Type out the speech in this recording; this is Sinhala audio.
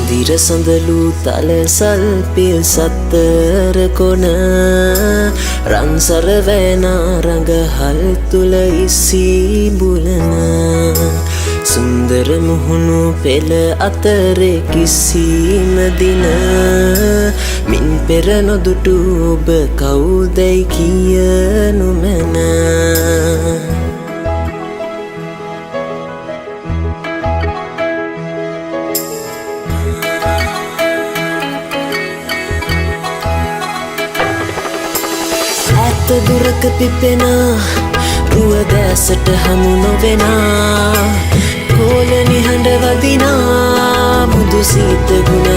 දිර සඳලු තලසල් පිල් සත්තර කොන රන්සර වෑනා රඟහල් තුල ඉසී බුලන සුන්දර මුහුණු පෙළ අතරේ කිසිම දින මින් පෙර නොදුටු ඔබ කවුදැයි කියනු මැන ඇත දුරක පිපෙනා රුව දැසට හමු නොවෙනා කෝල නිහඬ වදිනා මුදු සීත ගුණ